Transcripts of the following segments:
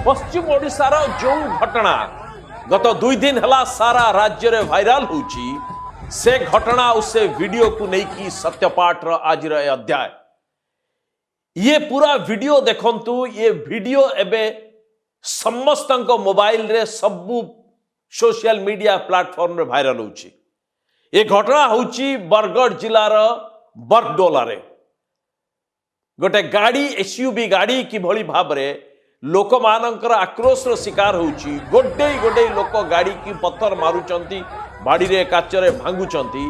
पश्चिम ओडिशार जो घटना गत 2 दिन हला सारा राज्य रे वायरल होची से घटना उसे वीडियो को नहीं सत्यपाठ आज अध्याय ये पूरा वीडियो देखंतु ये वीडियो एबे समस्त मोबाइल रे सबु सोशल मीडिया प्लेटफॉर्म रे वायरल होची। ये घटना होची बरगढ़ जिलार बरडोला रे गोटे गाड़ी एसयूवी गाड़ी कि भली भाबरे लोक मानकर आक्रोश शिकार होची। गोडे गोडे लोक गाड़ी की पत्थर मारुचंती बाड़ी रे काचरे भांगुचंती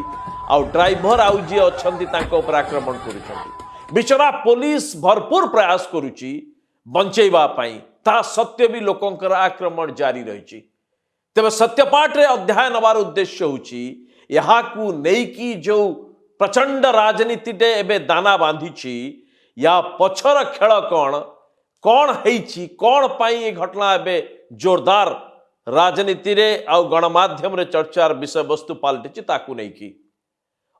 आ ड्राइवर आउ जी अछंती तांको ऊपर आक्रमण करूचंती। बिचरा पुलिस भरपूर प्रयास करूची बंचेबा पई ता सत्य भी लोकंकर आक्रमण जारी रही। तेबे सत्यपाठ रे अध्याय नवार उद्देश्य होची यहाँ को नेकी जो प्रचंड राजनीति टे एबे दाना बांधी या पछर खेल कौन है कौन पाई ये घटना एबे जोरदार राजनीति रे आ गणमाध्यम रे चर्चार विषय वस्तु पलटि ताकू नहीं की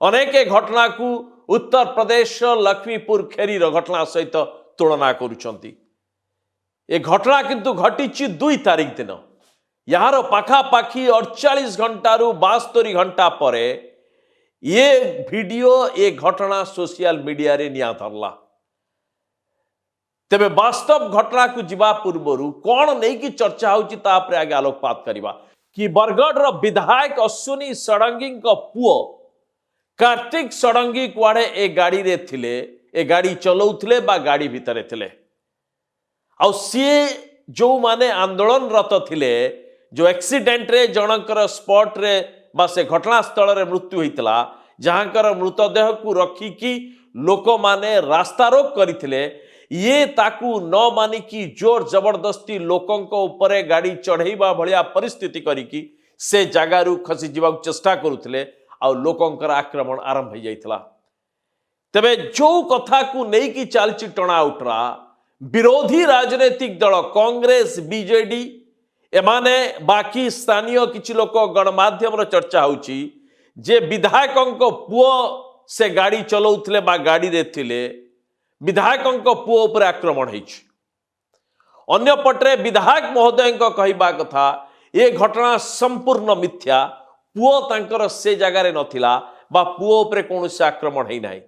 अनेक घटना को उत्तर प्रदेश लक्ष्मीपुर खेरी घटना सहित तुलना करुचंती। ये घटना किंतु घटी 2 तारीख दिन यार पाखापाखी 48 घंटा रु 72 घंटा पर ये वीडियो ये घटना सोशल मीडिया रे निया धरला। तेबे वास्तव घटना को जीवा पूर्व कौन नहीं कि चर्चा होची ता पर आगे आलोकपात करिबा कि बरगढ़ रो विधायक अश्विनी षडंगी को पुओ कार्तिक षडंगी कुआडे ए गाड़ी रे थिले ए गाड़ी चलाउथिले बा गाड़ी भितरे थिले आ सी जो माने आंदोलनरत थिले जो एक्सीडेंट रे जनकर स्पॉट रे बा से घटनास्थल रे मृत्यु होइतला जहांकर मृतदेह को रखिकी लोक माने रास्ता रोक करथिले ये ताकू न मानिकी जोर जबरदस्ती लोकंको ऊपर गाड़ी चढ़ेबा भलिया परिस्थिति करिकी से जगारू खसी जीवा चेष्टा करुथिले आ लोकंकर आक्रमण आरंभ हो जाइतला। तबे जो कथा को नहीं कि चालची टणा उठरा विरोधी राजनीतिक दल कांग्रेस बीजेडी एमाने बाकी स्थानीय किछि लोक गणमाध्यम चर्चा होची जे विधायकंको पुओ से गाड़ी चलाउथिले बा गाड़ी रे थिले विधायकंको पुओ उपर आक्रमण होइछि। अन्य पटरे विधायक महोदय कहबा कथा ये घटना संपूर्ण मिथ्या पुओ तांकर से जगह रे नथिला बा पुओ उपर कोनोसी आक्रमण हेइ नाही।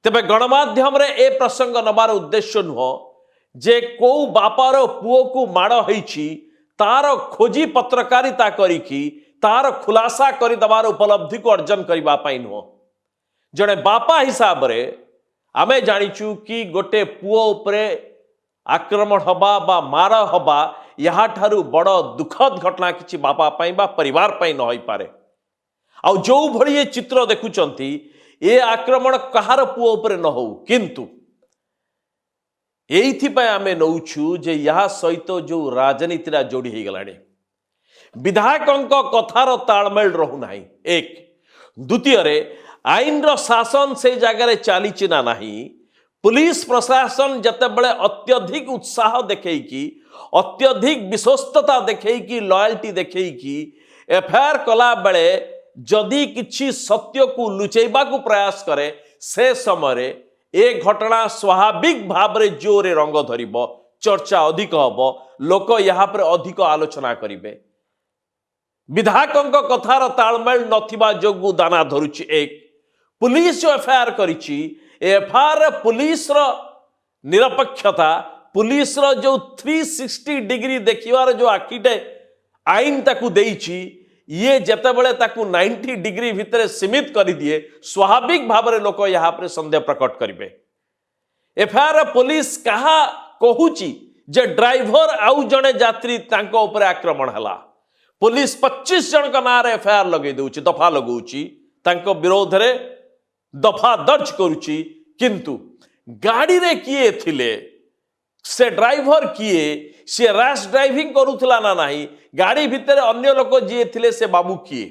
तेबे गणमाध्यम रे ए प्रसंग नबार उद्देश्य नुह जे को बापार पुओ को माड़ होइछि तार खोजी पत्रकारिता करिकी तार खुलासा करि दबार उपलब्धि को अर्जन करिबा पई नुह जणे बापा हिसाब रे आमे जानिचु कि गोटे पुओ उपरे आक्रमण हबा बा मार हबा यहाँ ठारू बड़ दुखद घटना किछि बापा पई बा परिवार पई न होई पारे। आ जो भली ये चित्र देखुचंती ये आक्रमण कहार पुओ उपरे न हो किंतु एइथिपाई आमे नौछु जे यहाँ सहित जो राजनीति जोड़ी हो गलानी विधायकंको कथार तालमेल रहू नाही। एक द्वितीय रे आईन रो शासन से जगह चली ना नाही पुलिस प्रशासन जतेबेले अत्यधिक उत्साह देखैकी अत्यधिक विश्वस्तता देखैकी लॉयल्टी देखैकी एफआईआर कला बेले जदि किछि सत्य को लुचैबा को प्रयास करे से समय ए घटना स्वाभाविक भाव रे जोरे रंग धरिबो चर्चा अधिक हबो लोक यहाँ पर अधिक आलोचना करिवे। विधायकंक कथार तालमेल नथिबा जोगु दाना धरुछि। एक पुलिस जो एफआईआर करिछि एफआईआर पुलिस रो निरपेक्षता पुलिस रो जो 360 डिग्री देखिवार जो आखिटे आईन ताकू देइछि ये जेतेबेले ताकू 90 डिग्री भितर सीमित कर दिए स्वाभाविक भाव में लोक यहाँ पर संदेह प्रकट करेंगे। एफआईआर पुलिस कहा कहूची जे ड्राइवर आउ जने यात्री तांको ऊपर आक्रमण हला पुलिस 25 जन का नारे एफआईआर लगे दउची दफा लगौची तांको विरोध रे दफा दर्ज करूची किंतु गाड़ी रे किए थिले से ड्राइवर किए सी रैश ड्राइविंग करूथला ना नहीं गाड़ी भितर अन्य लोक जी थिले से बाबू किए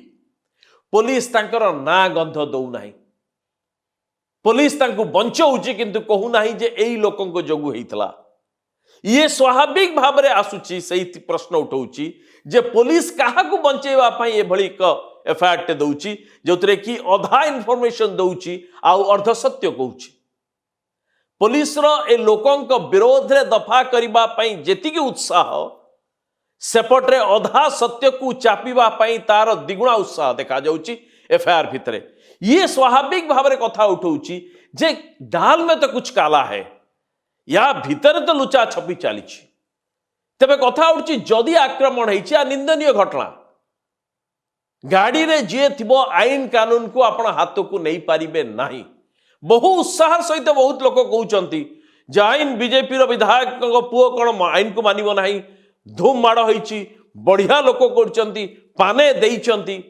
पुलिस तांकर ना गंध दौ नाही पुलिस तांको बंचौची किंतु कहू नाही जे एई लोकंको जोगु हेइतला। ये स्वाभाविक भाव में आसुची सही प्रश्न उठाउची जे पुलिस काहा को बंचेबा पई ए भली क एफआईआर टे दउची जोतरे कि अधा इनफॉरमेशन दउची आ अर्ध सत्य कहूची। पुलिस रो ए लोकंक विरोध रे दफा करिबा पई जेतिकी उत्साह सेपटे अधा सत्य को चापिबा पई तार द्विगुणा उत्साह देखा जाउची एफआईआर भितरे। ये स्वाभाविक भाव में कथा उठाउची जे दाल में तो कुछ काला है, या भितर तो लुचा छपी चली। तेबे कथा उठी जदि आक्रमण होइछि आ निंदनीय घटना, गाड़ी रे जे थिबो आईन कानून को आपण हाथ को नहीं पारिबे नाही। बहु उत्साह सहित बहुत लोक कहउचंती जे आईन बीजेपी रो विधायक पुओ कोन आईन को मानिबो नाही, धूम माड़ होइछि, बढ़िया लोक करचंती, पाने देइचंती।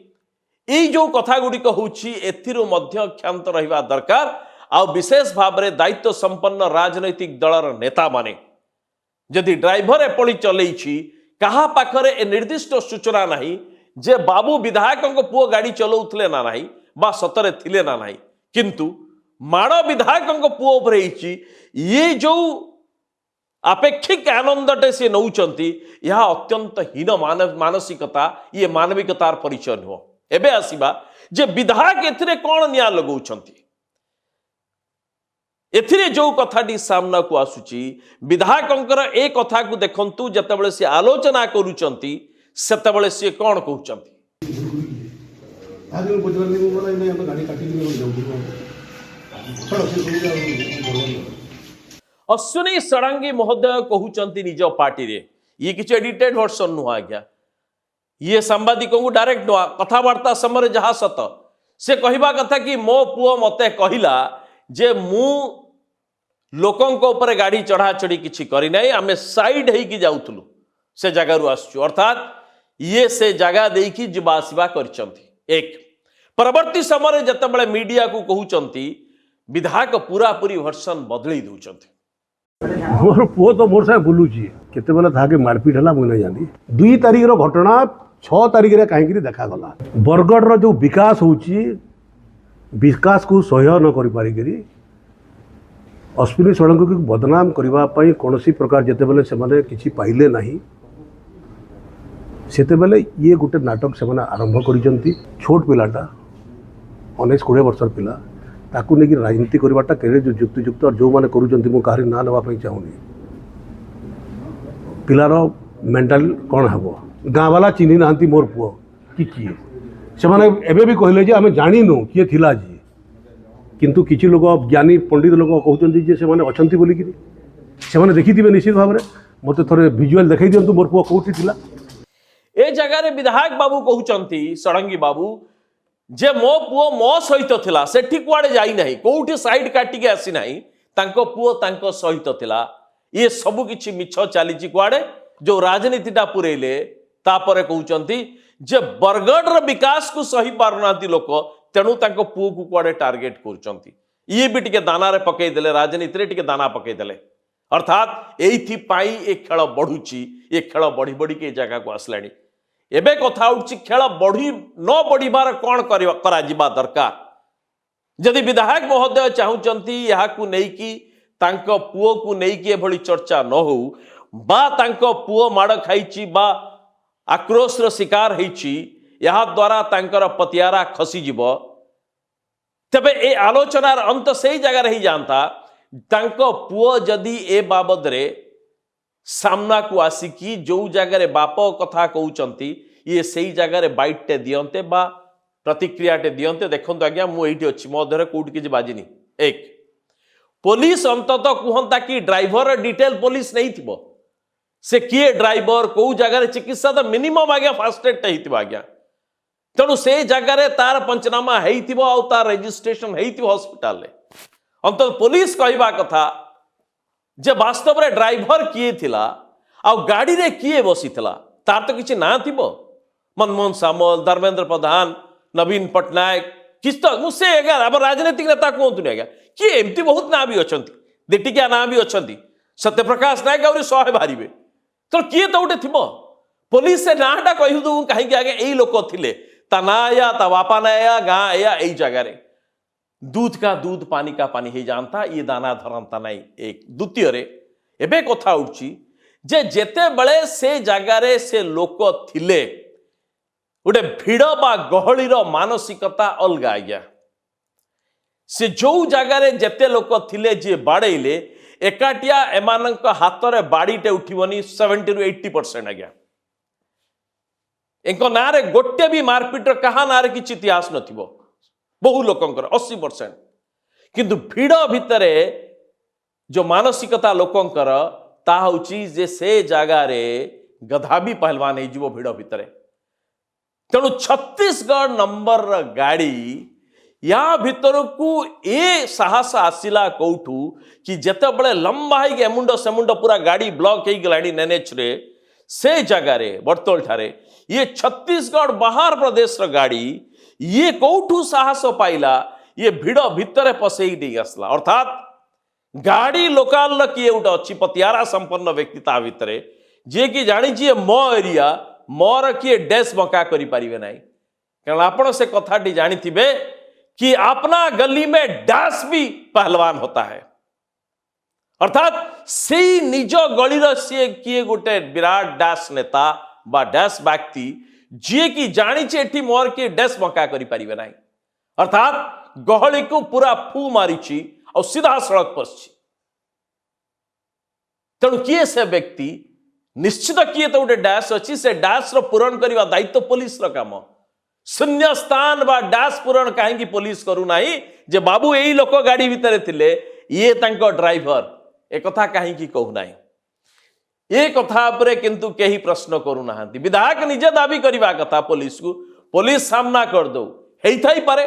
एई जो कथा गुडी कहउछि एथिरु मध्य क्षांत रहिबा दरकार। आ विशेष भाव में दायित्व संपन्न राजनैतिक दलर नेता माने जदि ड्राइवर एपली चलैछि कहा पाखरे ए निर्दिष्ट सूचना नहीं जे बाबू विधायक पुओ गाड़ी चलाउथले ना नहीं बा सतरे थिले ना नहीं, किंतु माड़ विधायक पुओ उपरे हिची ये जो अपेक्षिक आनंदटे से नौचंती यह अत्यंत हीन मानसिकता, ये मानविकतार परिचय नुह। एबे आसीबा जे विधायक एथिरे कोन निया लगौछंती। एथिरे जो कथाटी सामना को आसुची विधायकंकर ए कथा को देखंतु जतबेले से आलोचना करूचंती सेतबेले से कोन कहउचंती। अश्विनी षडंगी महोदय कहउचंती निज पार्टी रे, ये किछ एडिटेड वर्जन नुह आज्ञा, ये सांबादिकों को डायरेक्ट नुआ कथबार्ता समय जहा सत से कहवा कथा कि मो पुओ मते कहिला जे मु लोकों ऊपर गाड़ी चढ़ा चढ़ी किछि करी नाही, आमे साइड हेई कि जाउथलु से जगह रु आसछु, अर्थात ये से जगह देई कि जिबा आसीबा करचंती। एक परवर्ती समय जतबेले मीडिया को कहउचंती विधायक पूरा पूरी वर्षन बदली दउचंती। मोर पुओ तो मोर साथ बुलुची केते बेला थाके मारपीट हला मुई नै जानी। 2 तारिख रो घटना 6 तारिख रे काहेकि देखा गला। बरगढ़ रो जो विकास होउची विकास को सहयोग न करि पारि करी अश्विनी षडंगी को बदनाम करबा पई कोनोसी प्रकार जते बेले से माने किछि पाइले नाही सेते बेले ये गुटे नाटक से माने आरंभ करिसंती। छोट पिलाटा 19-20 वर्षर पिला ताकू नेकी राजनीति करवाटा केरे जो युक्तियुक्त और जो माने करूचंती मु काहरी ना लेवा पई चाहुनी। पिलार मेंटल कौन हेबो गाँ वाला चिन्ही नांती मोर पुओ कि किए से माने एबे भी कहले जे आमे जानिनु किए थिला जी, किंतु किछि लोग ज्ञानी पंडित लोग कहउचंती जे से माने अछंती बोली कि से माने देखिथिबे निश्चित भाव में मते थोड़े विजुअल देखाई दियंतु मोर पुओ कोठी थिला। ए जगह रे विधायक बाबू कहउचंती षडंगी बाबू जे मो पुओ मो सहित थिला, सेठी कुआडे जाई नाही, कोउठी साइड काटी के आसी नाही, तांको पुओ तांको सहित थिला। ये सब किछि मिछ चालीची कुआडे जो राजनीतिटा पुरेले तापरे कहउचंती जे बरगढ़ रो विकास को सही पारुनाती लोक तेणु तांको पुओ को कुआडे टार्गेट करूचंती। ये भी टिके दाना रे पकई देले, राजनीति रे टिके दाना पकई देले, अर्थात एइथि पाई ए खेल बढ़ुची, ये खेल बढ़ी बढ़ी के जगह को आसलानी। एबे कथा उठी खेल बढ़ी न बढ़िबार कौन करा जिबा दरकार। जदि विधायक महोदय चाहूचंती यहा को नहीं कि तांको पुओ को नहीं कि एभली चर्चा न हो बा तांको पुओ माड़ खाइची बा आक्रोश रो शिकार होइची, यहा द्वारा तांकर पतियारा खसी जिवो, तबे ए आलोचनार अंत सही जगह रही जानता। तांको पुओ जदि ए बाबद रे सामना को आसिकी जो जगह बाप कथा कहउचंती ये सही जगह बाइटे दियंते बा प्रतिक्रियाटे दियंते। देखंतु आज्ञा मु एठी अछि मो धरे कोउट किछि बाजिनी। एक पुलिस अंतत कहंता कि ड्राइवर डिटेल पुलिस नहीं थिबो, से किए ड्राइवर को जगह चिकित्सा तो मिनिमम आज्ञा फास्ट एड हेइथिबो आज्ञा, तेणु से जगह तार पंचनामा हेइथिबो आ तार रजिस्ट्रेशन हेइथिबो हॉस्पिटल रे। अंतत पुलिस कहवा कथा जे वास्तव रे ड्राइवर किए थिला आ गाड़ी रे किए बसी थिला तार तो किछि ना थिबो। मनमोहन सामल, धर्मेंद्र प्रधान, नवीन पटनायक किस तो मुझसे अगर अब राजनीतिक नेता कहतु नहीं किए एमती बहुत ना भी अच्छा दिटिकिया ना भी अच्छा सत्यप्रकाश नायक आउरी 100 बाहर तो किए तो गोटे थी पुलिस से नाटा कहदू कहीं आगे यही लोक थे ता ना या ता बापा ना या गाँ या यही जगार दूध का दूध पानी का पानी ही जानता ये दाना धरंता नहीं। एक द्वितीय रे एबे कथा उठी जे जेते बळे से जगारे से लोक थिले गोटे भिड़ बा गहलीर मानसिकता अलगा आज्ञा। से जो जगार जेते लोक थिले जे बाड़ेले एकाटिया एमानक हाथ में बाड़ीटे उठिबनी 70 ରୁ 80% आज्ञा एंको नारे गोटे भी मारपीट कहा नारे किछि इतिहास नथिबो बहु लोकंकर 80% किंतु भिड़ भितरे जो मानसिकता लोकंकर ता हउची जे से जगार गधा भी पहलवान हो भिड़ भितरे तेणु छत्तीसगढ़ नंबर गाड़ी या भितर को ए साहस आसिला कौठू कि जेते बड़े लंबा है एमुंड सेमुंड पूरा गाड़ी ब्लॉक हो गलानी एनएच रे से जगार बर्तोल ठारे ये छत्तीसगढ़ बाहर प्रदेश र गाड़ी ये कौठू साहस पाइला ये भिड़ भितर पसई नहीं आसला अर्थात गाड़ी लोकाल किए गोटे अच्छी पतियारा संपन्न व्यक्ति ता भितर जे कि जानी मो एरिया मोर किए डैश बंका करि परिबे नाही कारण आपण से कथाटी जानिथिबे कि अपना गली में डैश भी पहलवान होता है अर्थात से निज गलीर सी किए गोटे विराट डैश नेता बा डैश व्यक्ति जी कि जानी एठी मोर किए डैश बंका करि परिबे नाही अर्थात गहली को पूरा फू मारिछि और सीधा सड़क पसछि तेणु किए से व्यक्ति निश्चित किए तो गोटे डैश अच्छी से डैश पूरण करने दायित्व पुलिस काम शून्य स्थान बा डैश पूरण कहीं पुलिस करूना जे बाबू यही लोक गाड़ी भितर थिले ये तांको ड्राइवर एक कथा कहीं कहूना ये कथा पर किंतु कहीं प्रश्न करूना विधायक निजे दाबी करने कथा पुलिस को पुलिस सामना कर दो हेई पारे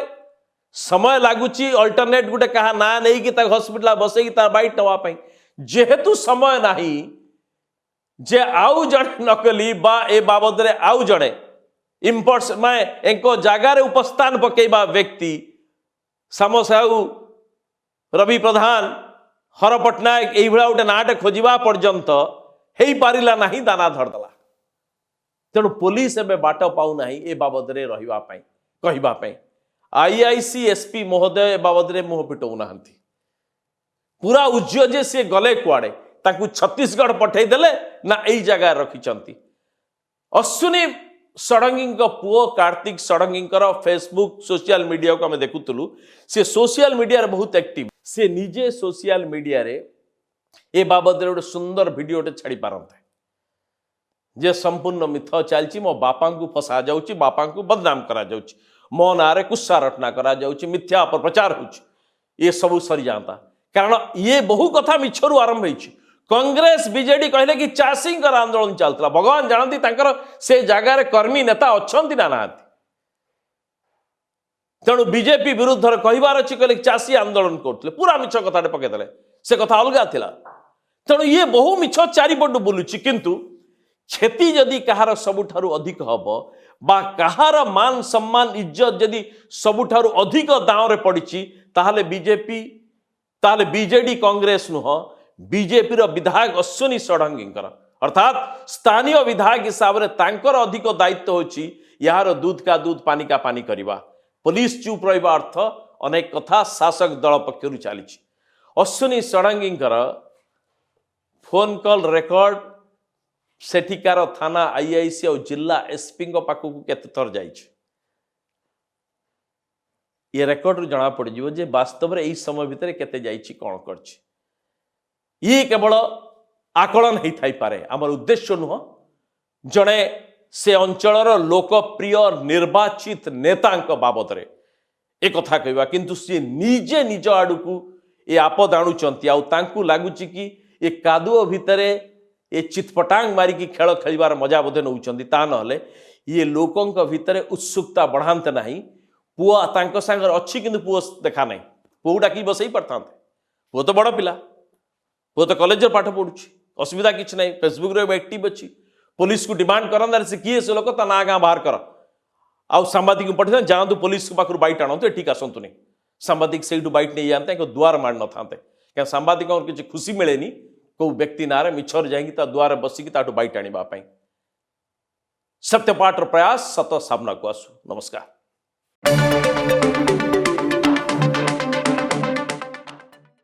समय लगुच अल्टरनेट गोटे कहा ना नहीं कि हॉस्पिटल बसई बैठ नवाई जेहेतु समय नहीं जे आउ जड़े नकली बा ए बाबद रे आउ जड़े इम्पोर्ट्स मैं एंको जगार उपस्थान पकेबा व्यक्ति सामो साहू रवि प्रधान हर पट्टनायक यही गोटे नाटे खोजा पर्यंत हो पारा ना दाना धरदेला तेणु पुलिस एवं बाट पाऊना ए बाबद रे कहवाई आईआईसी एसपी महोदय ए बाबद रे मुह पिटौना पूरा उज्ज्व जे सी गले कुआड़े ताकू छत्तीसगढ़ पठेदेले ना यही जगह रखिंट अश्विनी षडंगी पुओ Kartik Sarangi Facebook social media को आम देखुलु सी सोशल मीडिया बहुत एक्टिव से निजे सोशल मीडिया रे ए बाबद गोटे सुंदर वीडियो छाड़ी पारते जे संपूर्ण मिथ चलती मो बापा को फसा जाऊँगी बापा को बदनाम करा जाउछि मो ना कुस्सा रटना करा जाउछि मिथ्या अपप्रचार हो सब सरी जाता कारण ये बहु कथा मिछरू आरंभ हो कांग्रेस बीजेडी कहले कि चाषी आंदोलन चलता भगवान जानती से जगार कर्मी नेता अच्छा ना तेणु बीजेपी विरुद्ध कहबार अच्छी कहले चाषी आंदोलन करते पूरा मिछ कथा पकईदे से कथा अलग थिला तेणु ये बहु मिछ चारिपटू बुलूची किंतु क्षति जदि कहार सबुठारु अधिक हम बा कहार मान सम्मान इज्जत जदि सबुठारु अधिक दाव रे पड़ी ताहले बीजेपी ताहले बीजेडी कांग्रेस नुह बीजेपी विधायक अश्विनी षडंगी अर्थात स्थानीय विधायक हिसाब से तांकर अधिक दायित्व होची यार दूध का दूध पानी का पानी करवा पुलिस चुप रहा अर्थ अनेक कथा शासक दल पक्षर चली Ashwini Sarangi phone call record सेठिकार थाना आईआईसी और जिला एसपी पाखक केते थर जाइए ये रेकर्ड रु जना पड़ जे वास्तव में यही समय भितर केते जाइए कौन कर ये केवल आकलन हो थाई पारे आमर उद्देश्य नुह जड़े से अंचलर लोकप्रिय निर्वाचित नेता बाबद रे एक कथा कहवा किंतु सी निजे निज आड़ को ये आपद आणुचंती आउ लगुच कि ये कादुओ भितर ये चितपटांग मारिकी खेल खेलिबार मजा बोधे नौचंती ता नहले ये लोकंक भितर उत्सुकता बढ़ाते नहीं पुआ तांको सांगर अच्छी किंतु पुओ देखा नहीं पुओ डाकी बसई पारता पुओ तो बड़ पिला पुओ तो कॉलेज पाठ पढ़ुची असुविधा किसी ना फेसबुक रे एक्टिव अच्छी पुलिस को डिमांड करना से किए से लोक ता ना गाँ बाहर कर आउ सांबादिक को पठे जातु पुलिस पाखु बैठ आणतु एठिक आसतु नहीं सांबादिक से बैठ नहीं जाते द्वार मार न था क्या सांबादिक किसी खुशी मिलेनी कौ व्यक्ति ना मिछर जा द्वार बसिकी बैठ आने सत्यपाठ प्रयास सत सामना को आसु नमस्कार।